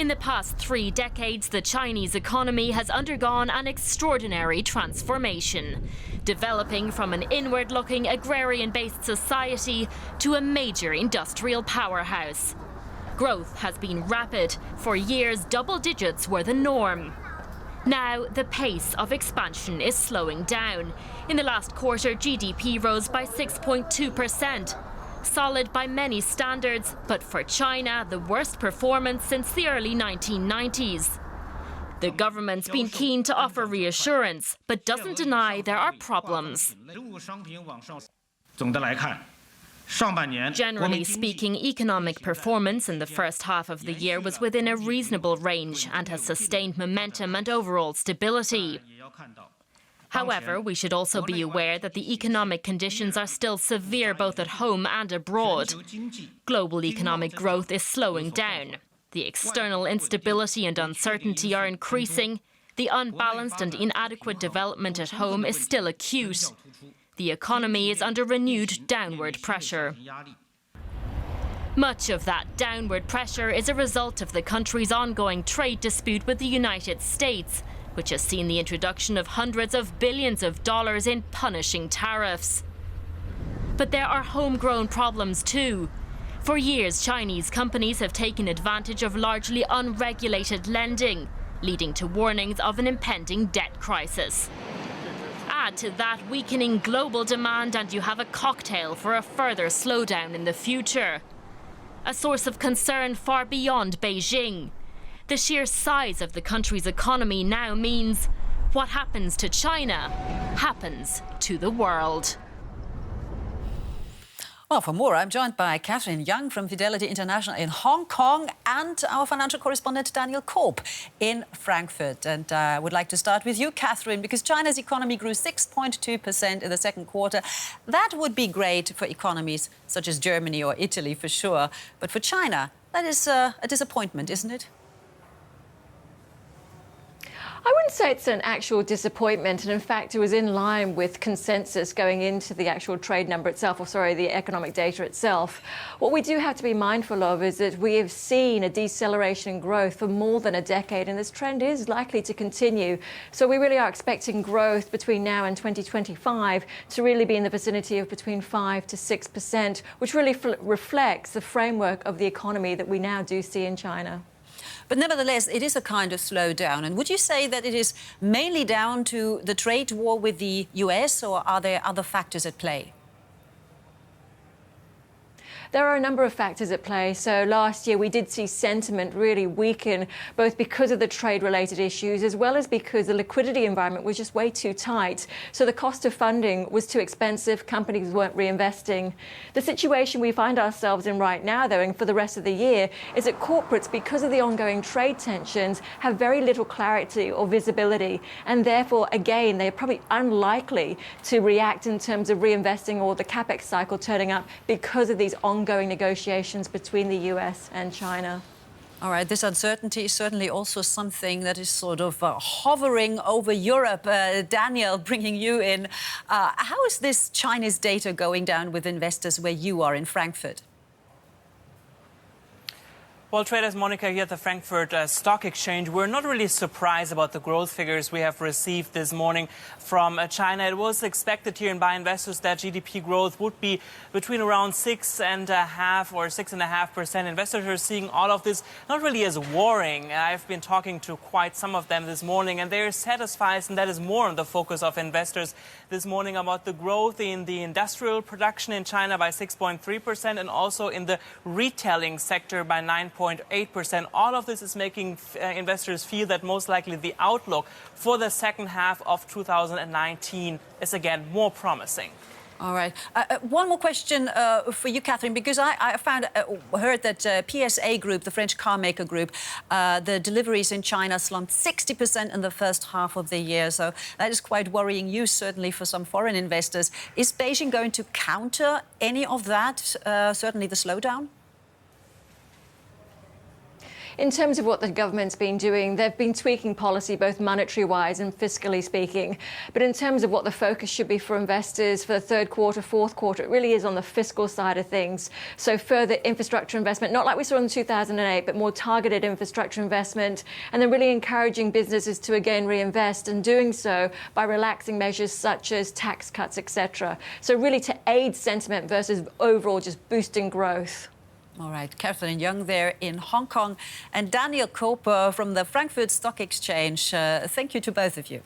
In the past 3 decades, the Chinese economy has undergone an extraordinary transformation, developing from an inward-looking agrarian-based society to a major industrial powerhouse. Growth has been rapid. For years, double digits were the norm. Now, the pace of expansion is slowing down. In the last quarter, GDP rose by 6.2%. Solid by many standards, but for China, the worst performance since the early 1990s. The government's been keen to offer reassurance, but doesn't deny there are problems. Generally speaking, economic performance in the first half of the year was within a reasonable range and has sustained momentum and overall stability. However, we should also be aware that the economic conditions are still severe both at home and abroad. Global economic growth is slowing down. The external instability and uncertainty are increasing. The unbalanced and inadequate development at home is still acute. The economy is under renewed downward pressure. Much of that downward pressure is a result of the country's ongoing trade dispute with the United States, which has seen the introduction of hundreds of billions of dollars in punishing tariffs. But there are homegrown problems too. For years, Chinese companies have taken advantage of largely unregulated lending, leading to warnings of an impending debt crisis. Add to that weakening global demand and you have a cocktail for a further slowdown in the future. A source of concern far beyond Beijing. The sheer size of the country's economy now means what happens to China happens to the world. Well, for more, I'm joined by Catherine Young from Fidelity International in Hong Kong and our financial correspondent Daniel Korp in Frankfurt. And I would like to start with you, Catherine, because China's economy grew 6.2% in the second quarter. That would be great for economies such as Germany or Italy, for sure. But for China, that is a disappointment, isn't it? I wouldn't say it's an actual disappointment, and in fact it was in line with consensus going into the actual trade number itself, or sorry, the economic data itself. What we do have to be mindful of is that we have seen a deceleration in growth for more than a decade, and this trend is likely to continue. So we really are expecting growth between now and 2025 to really be in the vicinity of between 5 to 6%, which really reflects the framework of the economy that we now do see in China. But nevertheless, it is a kind of slowdown. And would you say that it is mainly down to the trade war with the US, or are there other factors at play? There are a number of factors at play. So last year we did see sentiment really weaken, both because of the trade-related issues as well as because the liquidity environment was just way too tight. So the cost of funding was too expensive, companies weren't reinvesting. The situation we find ourselves in right now, though, and for the rest of the year, is that corporates, because of the ongoing trade tensions, have very little clarity or visibility. And therefore, again, they're probably unlikely to react in terms of reinvesting or the capex cycle turning up because of these ongoing negotiations between the US and China. All right, this uncertainty is certainly also something that is sort of hovering over Europe. Daniel, bringing you in. How is this Chinese data going down with investors where you are in Frankfurt? Well, traders, Monica, here at the Frankfurt Stock Exchange, we're not really surprised about the growth figures we have received this morning from China. It was expected here by investors that GDP growth would be between around 6.5% or 6.5%. Investors are seeing all of this not really as worrying. I've been talking to quite some of them this morning, and they're satisfied, and that is more on the focus of investors this morning, about the growth in the industrial production in China by 6.3% and also in the retailing sector by 9.8%. All of this is making investors feel that most likely the outlook for the second half of 2019 is again more promising. All right. One more question for you, Catherine, because I heard that PSA Group, the French car maker group, the deliveries in China slumped 60% in the first half of the year. So that is quite worrying you, certainly, for some foreign investors. Is Beijing going to counter any of that, certainly the slowdown? In terms of what the government's been doing, they've been tweaking policy, both monetary-wise and fiscally speaking. But in terms of what the focus should be for investors for the third quarter, fourth quarter, it really is on the fiscal side of things. So further infrastructure investment, not like we saw in 2008, but more targeted infrastructure investment, and then really encouraging businesses to again reinvest, and doing so by relaxing measures such as tax cuts, etc. So really to aid sentiment versus overall just boosting growth. All right, Catherine Young there in Hong Kong and Daniel Cope from the Frankfurt Stock Exchange. Thank you to both of you.